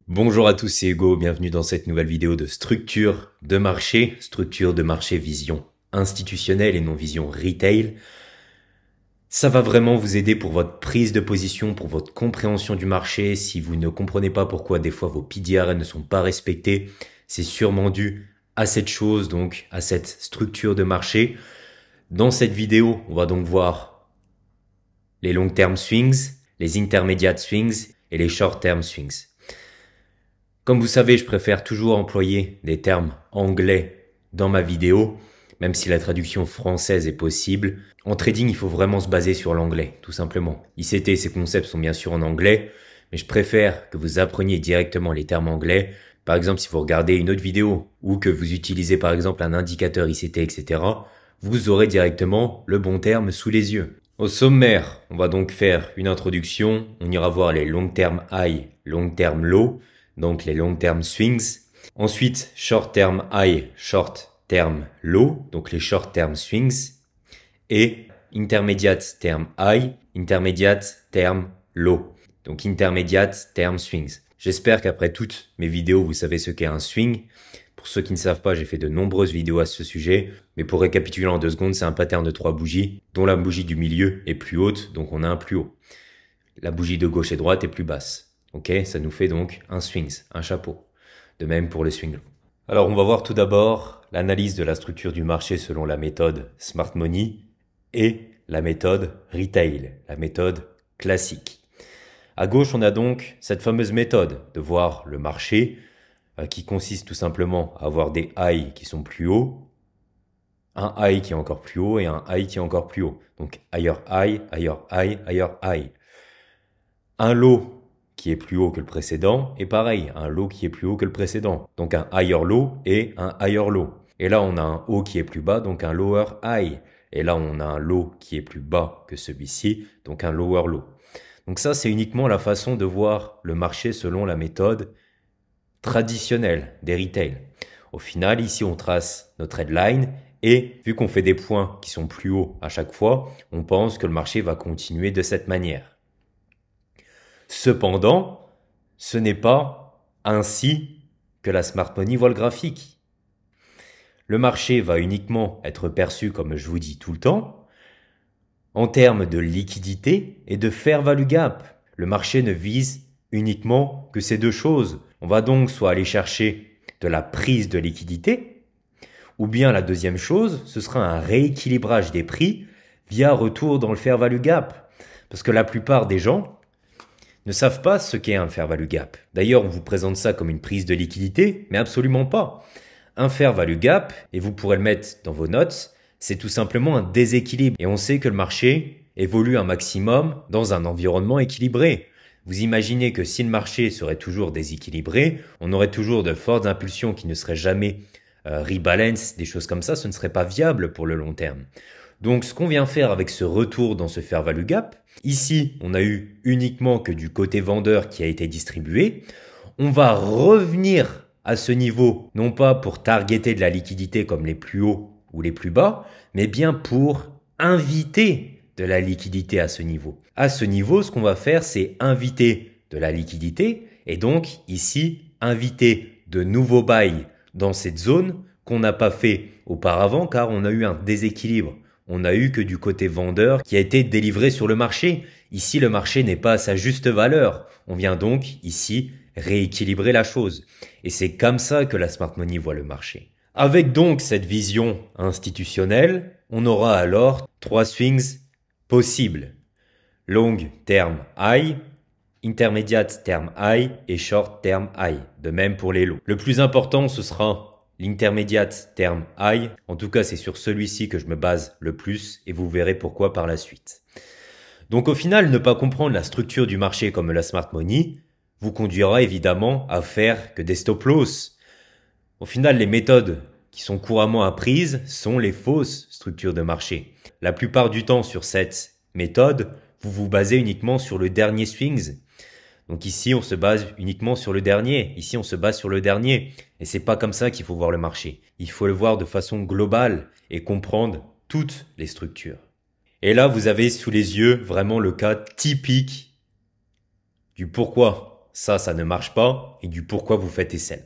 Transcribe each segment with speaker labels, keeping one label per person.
Speaker 1: Bonjour à tous, c'est Hugo, bienvenue dans cette nouvelle vidéo de structure de marché vision institutionnelle et non vision retail. Ça va vraiment vous aider pour votre prise de position, pour votre compréhension du marché. Si vous ne comprenez pas pourquoi des fois vos PDR ne sont pas respectés, c'est sûrement dû à cette chose, donc à cette structure de marché. Dans cette vidéo, on va donc voir les long-term swings, les intermediate swings et les short-term swings. Comme vous savez, je préfère toujours employer des termes anglais dans ma vidéo, même si la traduction française est possible. En trading, il faut vraiment se baser sur l'anglais, tout simplement. ICT, ces concepts sont bien sûr en anglais, mais je préfère que vous appreniez directement les termes anglais. Par exemple, si vous regardez une autre vidéo ou que vous utilisez par exemple un indicateur ICT, etc., vous aurez directement le bon terme sous les yeux. Au sommaire, on va donc faire une introduction. On ira voir les long-term high, long-term low, donc les long-term swings. Ensuite, short-term high, short-term low, donc les short-term swings. Et intermediate term high, intermediate term low, donc intermediate term swings. J'espère qu'après toutes mes vidéos, vous savez ce qu'est un swing. Pour ceux qui ne savent pas, j'ai fait de nombreuses vidéos à ce sujet. Mais pour récapituler en 2 secondes, c'est un pattern de 3 bougies, dont la bougie du milieu est plus haute, donc on a un plus haut. La bougie de gauche et droite est plus basse. Ok, ça nous fait donc un swings, un chapeau. De même pour le swing. Alors on va voir tout d'abord l'analyse de la structure du marché selon la méthode Smart Money et la méthode Retail, la méthode classique. À gauche, on a donc cette fameuse méthode de voir le marché qui consiste tout simplement à avoir des highs qui sont plus hauts, un high qui est encore plus haut et un high qui est encore plus haut. Donc higher high, higher high, higher high. Un low qui est plus haut que le précédent et pareil, un low qui est plus haut que le précédent. Donc un higher low et un higher low. Et là, on a un haut qui est plus bas, donc un lower high. Et là, on a un low qui est plus bas que celui-ci, donc un lower low. Donc ça, c'est uniquement la façon de voir le marché selon la méthode traditionnelle des retail. Au final, ici, on trace notre headline et vu qu'on fait des points qui sont plus hauts à chaque fois, on pense que le marché va continuer de cette manière. Cependant, ce n'est pas ainsi que la Smart Money voit le graphique. Le marché va uniquement être perçu, comme je vous dis tout le temps, en termes de liquidité et de fair value gap. Le marché ne vise uniquement que ces deux choses. On va donc soit aller chercher de la prise de liquidité, ou bien la deuxième chose, ce sera un rééquilibrage des prix via retour dans le fair value gap. Parce que la plupart des gens ne savent pas ce qu'est un fair value gap. D'ailleurs, on vous présente ça comme une prise de liquidité, mais absolument pas. Un fair value gap, et vous pourrez le mettre dans vos notes, c'est tout simplement un déséquilibre. Et on sait que le marché évolue un maximum dans un environnement équilibré. Vous imaginez que si le marché serait toujours déséquilibré, on aurait toujours de fortes impulsions qui ne seraient jamais rebalance, des choses comme ça, ce ne serait pas viable pour le long terme. Donc ce qu'on vient faire avec ce retour dans ce fair value gap, ici on a eu uniquement que du côté vendeur qui a été distribué, on va revenir à ce niveau, non pas pour targeter de la liquidité comme les plus hauts ou les plus bas, mais bien pour inviter de la liquidité à ce niveau. À ce niveau, ce qu'on va faire, c'est inviter de la liquidité et donc ici, inviter de nouveaux buys dans cette zone qu'on n'a pas fait auparavant car on a eu un déséquilibre. On a eu que du côté vendeur qui a été délivré sur le marché. Ici, le marché n'est pas à sa juste valeur. On vient donc ici rééquilibrer la chose. Et c'est comme ça que la Smart Money voit le marché. Avec donc cette vision institutionnelle, on aura alors 3 swings possibles. Long term high, intermediate term high et short term high. De même pour les lows. Le plus important, ce sera l'intermediate term high. En tout cas, c'est sur celui-ci que je me base le plus et vous verrez pourquoi par la suite. Donc au final, ne pas comprendre la structure du marché comme la Smart Money vous conduira évidemment à faire que des stop loss. Au final, les méthodes qui sont couramment apprises sont les fausses structures de marché. La plupart du temps sur cette méthode, vous vous basez uniquement sur le dernier swings. Donc ici, on se base uniquement sur le dernier. Ici, on se base sur le dernier. Et c'est pas comme ça qu'il faut voir le marché. Il faut le voir de façon globale et comprendre toutes les structures. Et là, vous avez sous les yeux vraiment le cas typique du pourquoi ça ne marche pas et du pourquoi vous faites sell.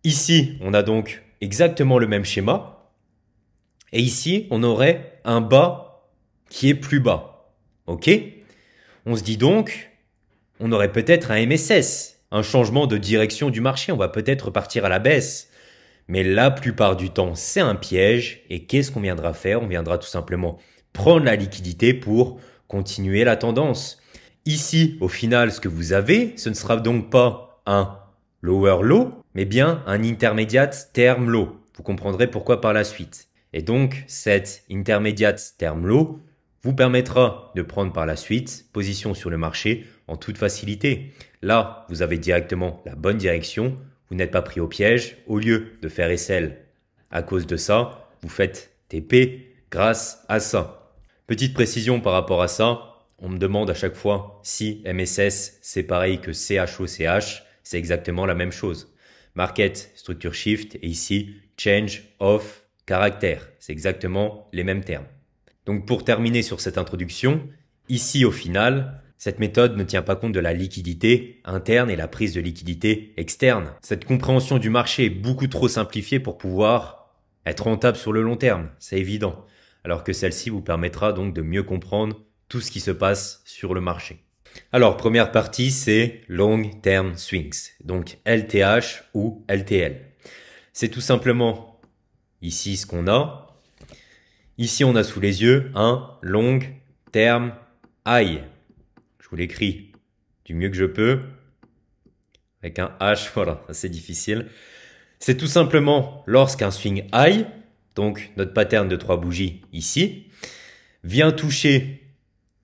Speaker 1: Ici, on a donc exactement le même schéma. Et ici, on aurait un bas qui est plus bas. OK? On se dit donc, on aurait peut-être un MSS, un changement de direction du marché. On va peut-être repartir à la baisse. Mais la plupart du temps, c'est un piège. Et qu'est-ce qu'on viendra faire? On viendra tout simplement prendre la liquidité pour continuer la tendance. Ici, au final, ce que vous avez, ce ne sera donc pas un lower low, mais bien un intermediate term low. Vous comprendrez pourquoi par la suite. Et donc, cette intermediate term low vous permettra de prendre par la suite position sur le marché en toute facilité. Là, vous avez directement la bonne direction. Vous n'êtes pas pris au piège. Au lieu de faire sell à cause de ça, vous faites TP grâce à ça. Petite précision par rapport à ça. On me demande à chaque fois si MSS c'est pareil que CHOCH. C'est exactement la même chose. Market, structure shift et ici change of caractère. C'est exactement les mêmes termes. Donc pour terminer sur cette introduction, ici au final, cette méthode ne tient pas compte de la liquidité interne et la prise de liquidité externe. Cette compréhension du marché est beaucoup trop simplifiée pour pouvoir être rentable sur le long terme, c'est évident. Alors que celle-ci vous permettra donc de mieux comprendre tout ce qui se passe sur le marché. Alors, première partie, c'est Long Term Swings, donc LTH ou LTL. C'est tout simplement ici ce qu'on a. Ici, on a sous les yeux un Long Term High. Je vous l'écris du mieux que je peux. Avec un H, voilà, c'est difficile. C'est tout simplement lorsqu'un swing high, donc notre pattern de 3 bougies ici, vient toucher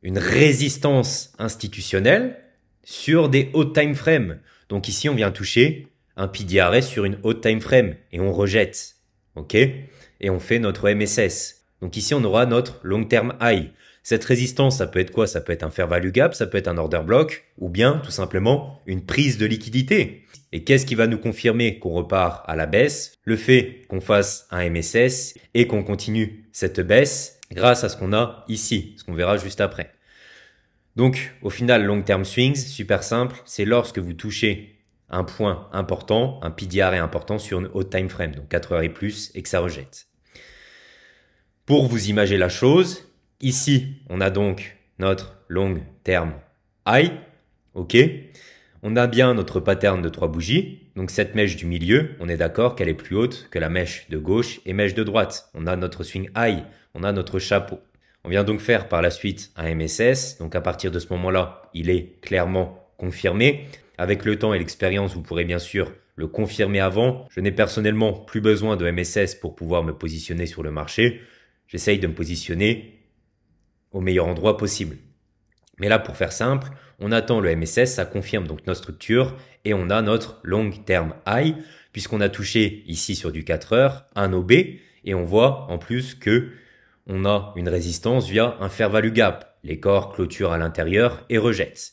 Speaker 1: une résistance institutionnelle sur des hauts time frames. Donc ici, on vient toucher un PDRS sur une haute time frame et on rejette. OK? Et on fait notre MSS. Donc ici, on aura notre long term high. Cette résistance, ça peut être quoi? Ça peut être un fair value gap, ça peut être un order block ou bien tout simplement une prise de liquidité. Et qu'est-ce qui va nous confirmer qu'on repart à la baisse? Le fait qu'on fasse un MSS et qu'on continue cette baisse grâce à ce qu'on a ici, ce qu'on verra juste après. Donc, au final, long term swings, super simple, c'est lorsque vous touchez un point important, un PDR important sur une haute time frame, donc 4 heures et plus, et que ça rejette. Pour vous imager la chose, ici, on a donc notre long term high, ok? On a bien notre pattern de 3 bougies, donc cette mèche du milieu, on est d'accord qu'elle est plus haute que la mèche de gauche et mèche de droite. On a notre swing high, on a notre chapeau. On vient donc faire par la suite un MSS, donc à partir de ce moment-là, il est clairement confirmé. Avec le temps et l'expérience, vous pourrez bien sûr le confirmer avant. Je n'ai personnellement plus besoin de MSS pour pouvoir me positionner sur le marché. J'essaye de me positionner au meilleur endroit possible. Mais là, pour faire simple, on attend le MSS, ça confirme donc notre structure et on a notre long term high puisqu'on a touché ici sur du 4 heures un OB et on voit en plus que on a une résistance via un fair value gap. Les corps clôturent à l'intérieur et rejettent.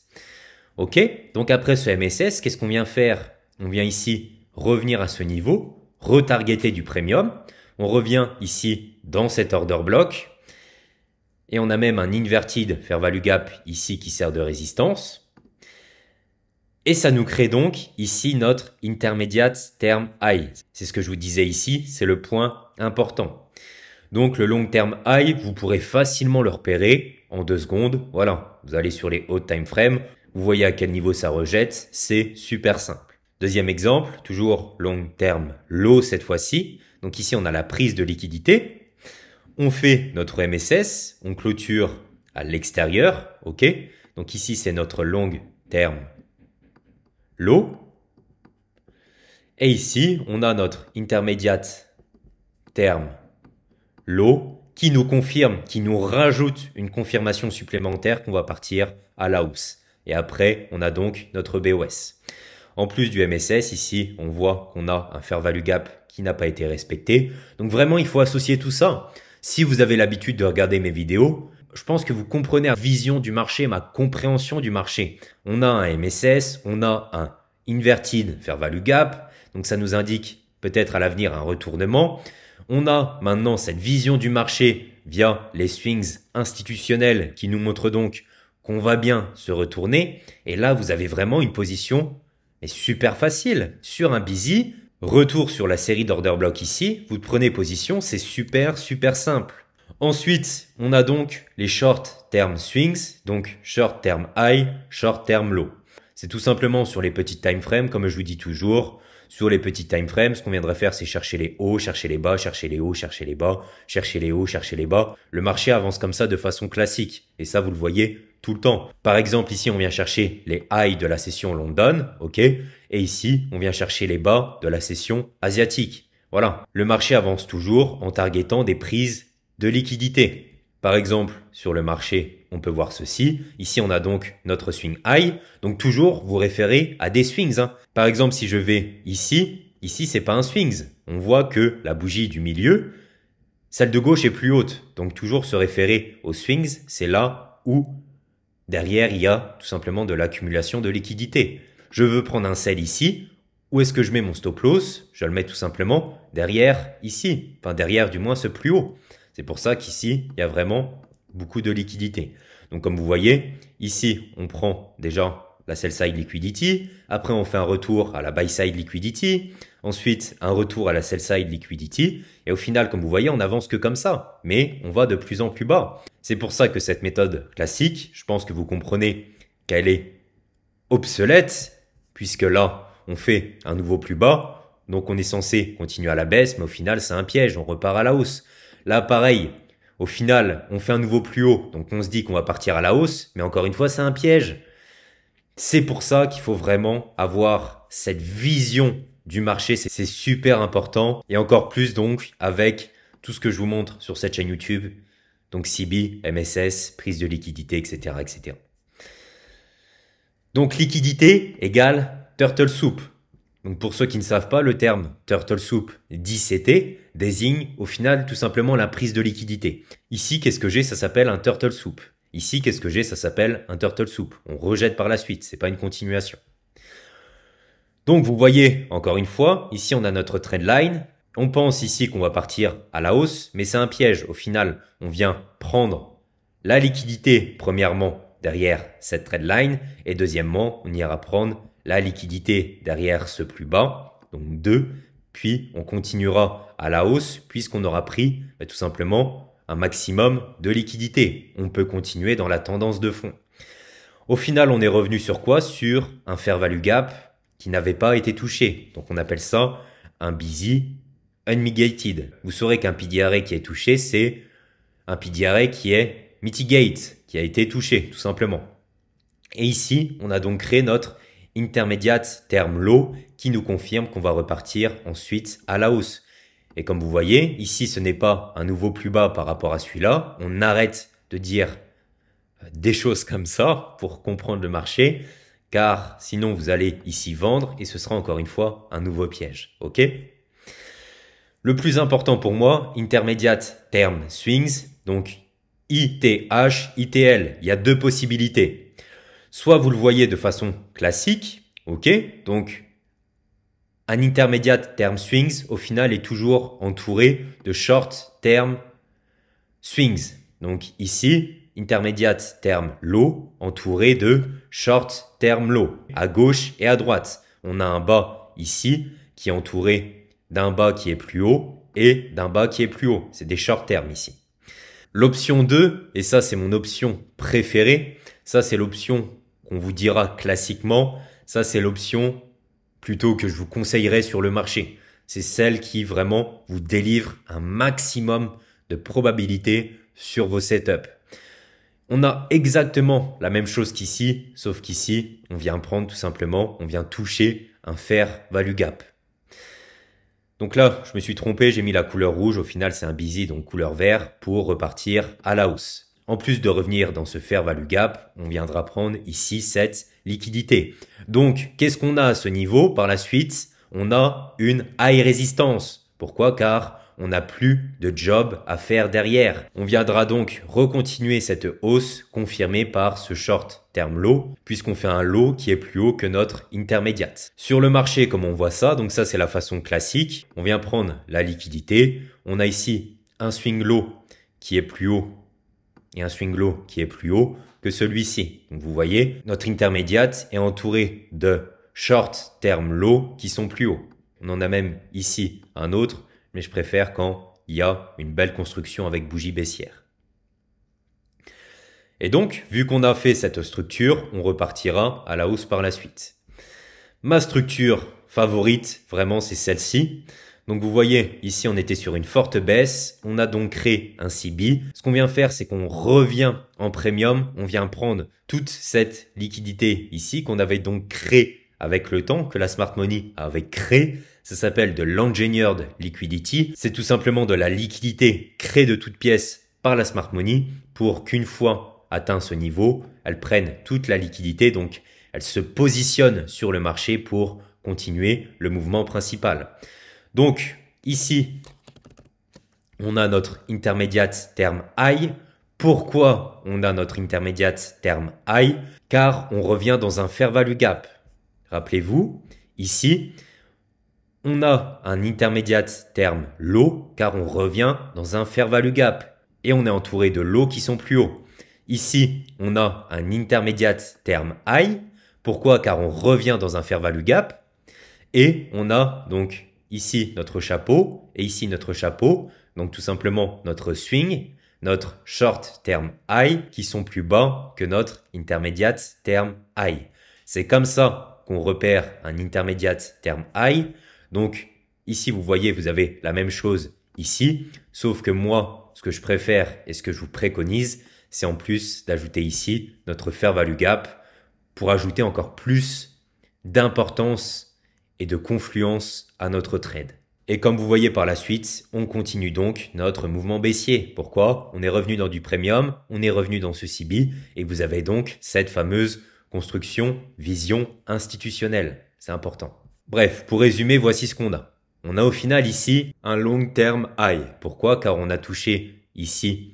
Speaker 1: Ok, donc après ce MSS, qu'est-ce qu'on vient faire? On vient ici revenir à ce niveau, retargeter du premium. On revient ici dans cet order block. Et on a même un inverted fair value gap ici qui sert de résistance. Et ça nous crée donc ici notre intermediate term high. C'est ce que je vous disais ici, c'est le point important. Donc le long term high, vous pourrez facilement le repérer en 2 secondes. Voilà, vous allez sur les hauts time frames, vous voyez à quel niveau ça rejette, c'est super simple. Deuxième exemple, toujours long term low cette fois-ci. Donc ici on a la prise de liquidité. On fait notre MSS, on clôture à l'extérieur, ok? Donc ici c'est notre long term low. Et ici on a notre intermediate term low qui nous confirme, qui nous rajoute une confirmation supplémentaire qu'on va partir à la hausse. Et après, on a donc notre BOS. En plus du MSS, ici, on voit qu'on a un fair value gap qui n'a pas été respecté. Donc vraiment, il faut associer tout ça. Si vous avez l'habitude de regarder mes vidéos, je pense que vous comprenez la vision du marché, ma compréhension du marché. On a un MSS, on a un inverted fair value gap. Donc ça nous indique peut-être à l'avenir un retournement. On a maintenant cette vision du marché via les swings institutionnels qui nous montrent donc qu'on va bien se retourner. Et là, vous avez vraiment une position super facile. Sur un busy, retour sur la série d'order block ici, vous prenez position, c'est super simple. Ensuite, on a donc les short term swings, donc short term high, short term low. C'est tout simplement sur les petites time frames, comme je vous dis toujours. Sur les petites time frames, ce qu'on viendrait faire, c'est chercher les hauts, chercher les bas, chercher les hauts, chercher les bas, chercher les hauts, chercher les bas. Le marché avance comme ça de façon classique. Et ça, vous le voyez tout le temps. Par exemple, ici, on vient chercher les highs de la session London, ok? Et ici, on vient chercher les bas de la session asiatique. Voilà. Le marché avance toujours en targetant des prises de liquidité. Par exemple, sur le marché, on peut voir ceci. Ici, on a donc notre swing high. Donc toujours, vous référez à des swings. Par exemple, si je vais ici, c'est pas un swings. On voit que la bougie du milieu, celle de gauche est plus haute. Donc toujours se référer aux swings, c'est là où derrière, il y a tout simplement de l'accumulation de liquidité. Je veux prendre un sell ici. Où est-ce que je mets mon stop loss? Je le mets tout simplement derrière ici. Enfin, derrière du moins ce plus haut. C'est pour ça qu'ici, il y a vraiment beaucoup de liquidité. Donc, comme vous voyez, ici, on prend déjà la sell side liquidity. Après, on fait un retour à la buy side liquidity. Ensuite, un retour à la sell side liquidity. Et au final, comme vous voyez, on n'avance que comme ça. Mais on va de plus en plus bas. C'est pour ça que cette méthode classique, je pense que vous comprenez qu'elle est obsolète. Puisque là, on fait un nouveau plus bas. Donc, on est censé continuer à la baisse. Mais au final, c'est un piège. On repart à la hausse. Là, pareil, au final, on fait un nouveau plus haut, donc on se dit qu'on va partir à la hausse, mais encore une fois, c'est un piège. C'est pour ça qu'il faut vraiment avoir cette vision du marché, c'est super important, et encore plus donc avec tout ce que je vous montre sur cette chaîne YouTube, donc CB, MSS, prise de liquidité, etc., etc. Donc liquidité égale turtle soup. Donc pour ceux qui ne savent pas, le terme turtle soup DCT désigne au final tout simplement la prise de liquidité. Ici, qu'est-ce que j'ai? Ça s'appelle un turtle soup. Ici, qu'est-ce que j'ai? Ça s'appelle un turtle soup. On rejette par la suite, c'est pas une continuation. Donc vous voyez, encore une fois, ici on a notre trendline. On pense ici qu'on va partir à la hausse, mais c'est un piège. Au final, on vient prendre la liquidité, premièrement, derrière cette trendline, et deuxièmement, on ira prendre la liquidité derrière ce plus bas, donc 2, puis on continuera à la hausse puisqu'on aura pris tout simplement un maximum de liquidité. On peut continuer dans la tendance de fond. Au final, on est revenu sur quoi? Sur un fair value gap qui n'avait pas été touché. Donc on appelle ça un busy unmitigated. Vous saurez qu'un PDRA qui est touché, c'est un PDRA qui est mitigate, qui a été touché tout simplement. Et ici, on a donc créé notre intermédiate terme low qui nous confirme qu'on va repartir ensuite à la hausse. Et comme vous voyez, ici ce n'est pas un nouveau plus bas par rapport à celui-là. On arrête de dire des choses comme ça pour comprendre le marché, car sinon vous allez ici vendre et ce sera encore une fois un nouveau piège. Ok? Le plus important pour moi, intermédiate terme swings, donc ITH, ITL. Il y a deux possibilités. Soit vous le voyez de façon classique, ok, donc un intermédiate term swings au final est toujours entouré de short term swings. Donc ici, intermédiate term low entouré de short term low à gauche et à droite. On a un bas ici qui est entouré d'un bas qui est plus haut et d'un bas qui est plus haut. C'est des short term ici. L'option 2, et ça c'est mon option préférée, ça c'est l'option qu'on vous dira classiquement, ça c'est l'option plutôt que je vous conseillerais sur le marché. C'est celle qui vraiment vous délivre un maximum de probabilité sur vos setups. On a exactement la même chose qu'ici, sauf qu'ici, on vient prendre tout simplement, on vient toucher un fair value gap. Donc là, je me suis trompé, j'ai mis la couleur rouge, au final c'est un busy, donc couleur vert, pour repartir à la hausse. En plus de revenir dans ce fair value gap, on viendra prendre ici cette liquidité. Donc, qu'est-ce qu'on a à ce niveau? Par la suite, on a une high résistance. Pourquoi? Car on n'a plus de job à faire derrière. On viendra donc recontinuer cette hausse confirmée par ce short term low, puisqu'on fait un low qui est plus haut que notre intermédiate. Sur le marché, comme on voit ça, donc ça c'est la façon classique, on vient prendre la liquidité. On a ici un swing low qui est plus haut et un swing low qui est plus haut. que celui-ci. Donc vous voyez, notre intermédiate est entourée de short term low qui sont plus hauts. On en a même ici un autre, mais je préfère quand il y a une belle construction avec bougie baissière. Et donc, vu qu'on a fait cette structure, on repartira à la hausse par la suite. Ma structure favorite, vraiment, c'est celle-ci. Donc vous voyez, ici on était sur une forte baisse, on a donc créé un CB. Ce qu'on vient faire, c'est qu'on revient en premium, on vient prendre toute cette liquidité ici qu'on avait donc créée avec le temps, que la Smart Money avait créé. Ça s'appelle de l'Engineered Liquidity. C'est tout simplement de la liquidité créée de toutes pièces par la Smart Money pour qu'une fois atteint ce niveau, elle prenne toute la liquidité, donc elle se positionne sur le marché pour continuer le mouvement principal. Donc ici, on a notre intermédiate terme high. Pourquoi on a notre intermédiate terme high? Car on revient dans un fair value gap. Rappelez-vous, ici, on a un intermédiate terme low car on revient dans un fair value gap et on est entouré de lows qui sont plus hauts. Ici, on a un intermédiate terme high. Pourquoi? Car on revient dans un fair value gap et on a donc ici notre chapeau et ici notre chapeau. Donc tout simplement notre swing, notre short term high qui sont plus bas que notre intermédiate term high. C'est comme ça qu'on repère un intermédiate term high. Donc ici vous voyez, vous avez la même chose ici, sauf que moi, ce que je préfère et ce que je vous préconise, c'est en plus d'ajouter ici notre fair value gap pour ajouter encore plus d'importance et de confluence à notre trade. Et comme vous voyez par la suite, on continue donc notre mouvement baissier. Pourquoi? On est revenu dans du premium, on est revenu dans ce CB et vous avez donc cette fameuse construction, vision institutionnelle. C'est important. Bref, pour résumer, voici ce qu'on a. On a au final ici un long term high. Pourquoi? Car on a touché ici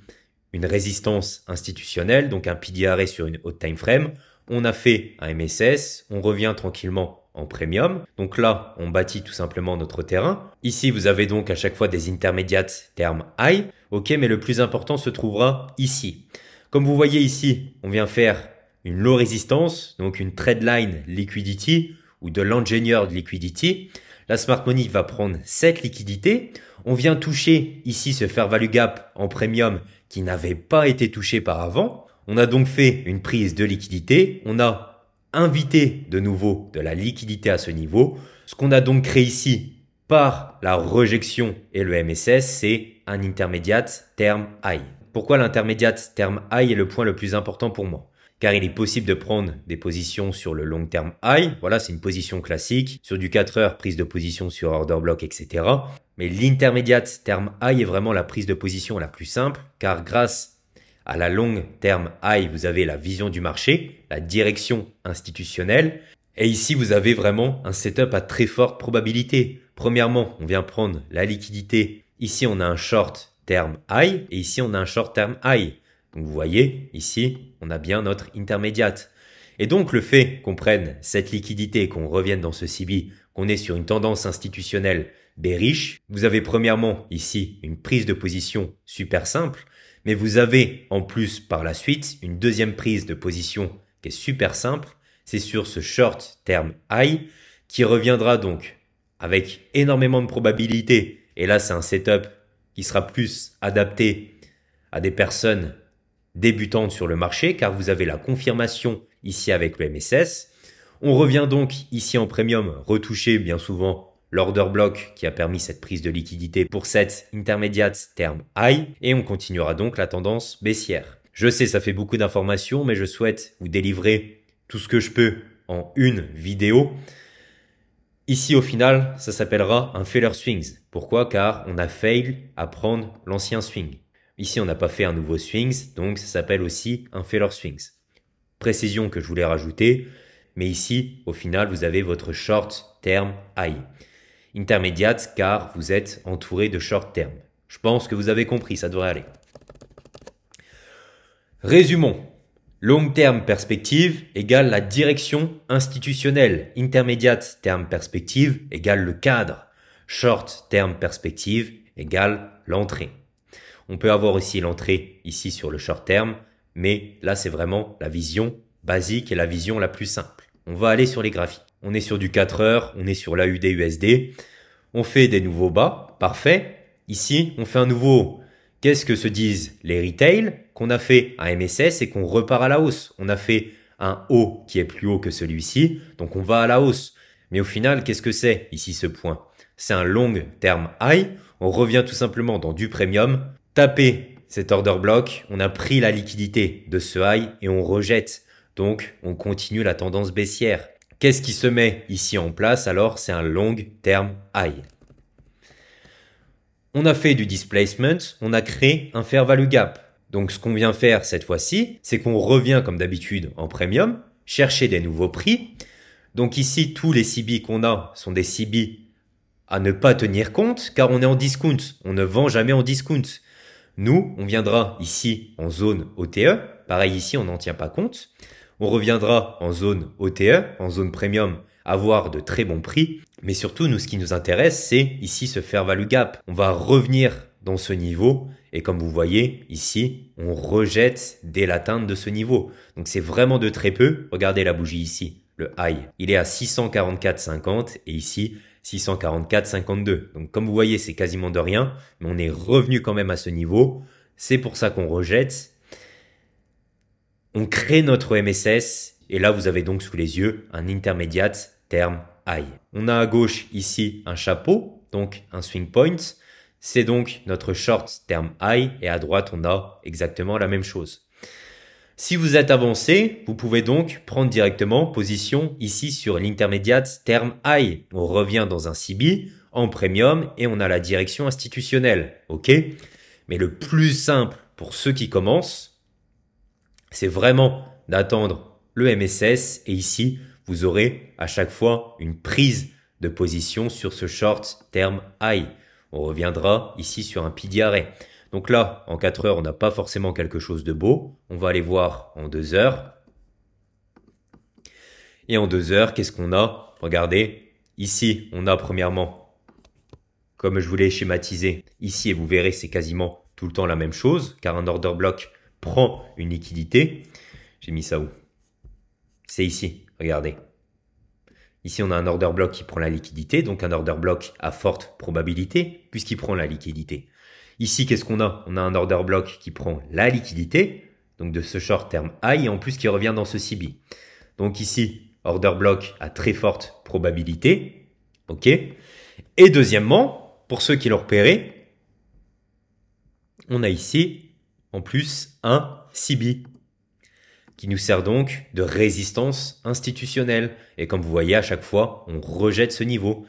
Speaker 1: une résistance institutionnelle, donc un PDRA sur une haute time frame. On a fait un MSS, on revient tranquillement en premium. Donc là, on bâtit tout simplement notre terrain. Ici, vous avez donc à chaque fois des intermédiates terme high. Ok, mais le plus important se trouvera ici. Comme vous voyez ici, on vient faire une low résistance, donc une trade line liquidity ou de l'engineered liquidity. La Smart Money va prendre cette liquidité. On vient toucher ici ce fair value gap en premium qui n'avait pas été touché par avant. On a donc fait une prise de liquidité. On a invité de nouveau de la liquidité à ce niveau. Ce qu'on a donc créé ici par la rejection et le MSS, c'est un intermédiate terme high. Pourquoi l'intermédiate terme high est le point le plus important pour moi? Car il est possible de prendre des positions sur le long term high. Voilà, c'est une position classique. Sur du 4 heures, prise de position sur order block, etc. Mais l'intermédiate term high est vraiment la prise de position la plus simple, car grâce à la long term high, vous avez la vision du marché, la direction institutionnelle. Et ici, vous avez vraiment un setup à très forte probabilité. Premièrement, on vient prendre la liquidité. Ici, on a un short term high et ici, on a un short term high. Donc vous voyez, ici, on a bien notre intermédiate. Et donc le fait qu'on prenne cette liquidité et qu'on revienne dans ce CB, qu'on est sur une tendance institutionnelle bearish, vous avez premièrement ici une prise de position super simple, mais vous avez en plus par la suite une deuxième prise de position qui est super simple, c'est sur ce short term high qui reviendra donc avec énormément de probabilité. Et là, c'est un setup qui sera plus adapté à des personnes débutantes sur le marché car vous avez la confirmation ici avec le MSS. On revient donc ici en premium retoucher bien souvent l'order block qui a permis cette prise de liquidité pour cette intermédiate terme high et on continuera donc la tendance baissière. Je sais, ça fait beaucoup d'informations, mais je souhaite vous délivrer tout ce que je peux en une vidéo. Ici, au final, ça s'appellera un failure swings. Pourquoi? Car on a fail à prendre l'ancien swing. Ici, on n'a pas fait un nouveau swings, donc ça s'appelle aussi un failure swings. Précision que je voulais rajouter, mais ici, au final, vous avez votre short term high. Intermédiate, car vous êtes entouré de short term. Je pense que vous avez compris, ça devrait aller. Résumons. Long term perspective égale la direction institutionnelle. Intermédiate term perspective égale le cadre. Short term perspective égale l'entrée. On peut avoir aussi l'entrée ici sur le short term, mais là c'est vraiment la vision basique et la vision la plus simple. On va aller sur les graphiques. On est sur du 4 heures, on est sur l'AUD USD. On fait des nouveaux bas, parfait. Ici, on fait un nouveau haut. Qu'est-ce que se disent les retail? Qu'on a fait un MSS et qu'on repart à la hausse. On a fait un haut qui est plus haut que celui-ci, donc on va à la hausse. Mais au final, qu'est-ce que c'est ici ce point? C'est un long term high. On revient tout simplement dans du premium. Taper cet order block, on a pris la liquidité de ce high et on rejette. Donc, on continue la tendance baissière. Qu'est-ce qui se met ici en place? Alors, c'est un long term high. On a fait du displacement, on a créé un fair value gap. Donc, ce qu'on vient faire cette fois-ci, c'est qu'on revient comme d'habitude en premium, chercher des nouveaux prix. Donc ici, tous les CB qu'on a sont des CB à ne pas tenir compte car on est en discount. On ne vend jamais en discount. Nous, on viendra ici en zone OTE. Pareil ici, on n'en tient pas compte. On reviendra en zone OTE, en zone premium, avoir de très bons prix. Mais surtout, nous, ce qui nous intéresse, c'est ici ce fair value gap. On va revenir dans ce niveau et comme vous voyez ici, on rejette dès l'atteinte de ce niveau. Donc c'est vraiment de très peu. Regardez la bougie ici, le high. Il est à 644,50 et ici 644,52. Donc comme vous voyez, c'est quasiment de rien, mais on est revenu quand même à ce niveau. C'est pour ça qu'on rejette. On crée notre MSS et là vous avez donc sous les yeux un intermediate term high. On a à gauche ici un chapeau, donc un swing point. C'est donc notre short term high et à droite on a exactement la même chose. Si vous êtes avancé, vous pouvez donc prendre directement position ici sur l'intermediate term high. On revient dans un CB en premium et on a la direction institutionnelle. Ok? Mais le plus simple pour ceux qui commencent, c'est vraiment d'attendre le MSS et ici, vous aurez à chaque fois une prise de position sur ce short term high. On reviendra ici sur un pilier arrêt. Donc là, en 4 heures, on n'a pas forcément quelque chose de beau. On va aller voir en 2 heures. Et en 2 heures, qu'est-ce qu'on a? Regardez, ici, on a premièrement, comme je vous l'ai schématisé, ici, et vous verrez, c'est quasiment tout le temps la même chose, car un order block prend une liquidité. J'ai mis ça où? C'est ici, regardez. Ici, on a un order block qui prend la liquidité, donc un order block à forte probabilité, puisqu'il prend la liquidité. Ici, qu'est-ce qu'on a? On a un order block qui prend la liquidité, donc de ce short term high, et en plus qui revient dans ce CB. Donc ici, order block à très forte probabilité. OK. Et deuxièmement, pour ceux qui l'ont repéré, on a ici, en plus, un CB qui nous sert donc de résistance institutionnelle. Et comme vous voyez, à chaque fois, on rejette ce niveau.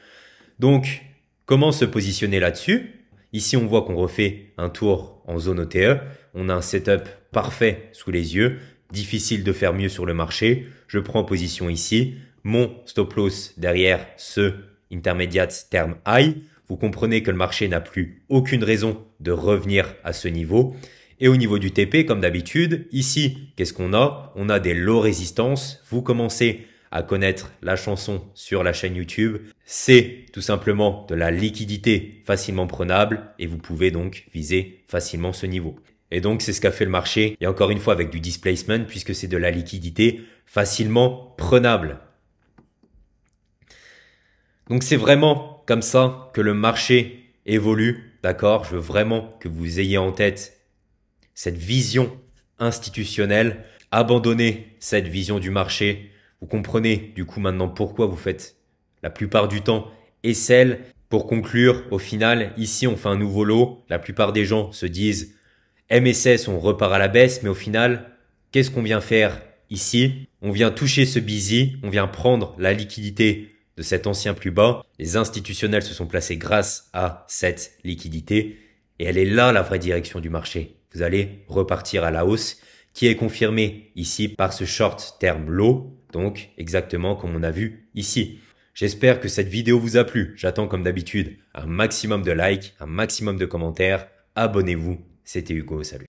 Speaker 1: Donc, comment se positionner là-dessus? Ici, on voit qu'on refait un tour en zone OTE. On a un setup parfait sous les yeux. Difficile de faire mieux sur le marché. Je prends position ici. Mon stop loss derrière ce intermediate term high. Vous comprenez que le marché n'a plus aucune raison de revenir à ce niveau. Et au niveau du TP, comme d'habitude, ici, qu'est-ce qu'on a? On a des low résistances. Vous commencez à connaître la chanson sur la chaîne YouTube. C'est tout simplement de la liquidité facilement prenable et vous pouvez donc viser facilement ce niveau. Et donc, c'est ce qu'a fait le marché. Et encore une fois, avec du displacement, puisque c'est de la liquidité facilement prenable. Donc, c'est vraiment comme ça que le marché évolue. D'accord? Je veux vraiment que vous ayez en tête cette vision institutionnelle. Abandonnez cette vision du marché. Vous comprenez du coup maintenant pourquoi vous faites la plupart du temps SL. Pour conclure, au final, ici on fait un nouveau lot. La plupart des gens se disent MSS, on repart à la baisse, mais au final, qu'est-ce qu'on vient faire ici? On vient toucher ce busy, on vient prendre la liquidité de cet ancien plus bas. Les institutionnels se sont placés grâce à cette liquidité et elle est là la vraie direction du marché. Vous allez repartir à la hausse qui est confirmée ici par ce short term low, donc exactement comme on a vu ici. J'espère que cette vidéo vous a plu. J'attends comme d'habitude un maximum de likes, un maximum de commentaires. Abonnez-vous. C'était Hugo, salut.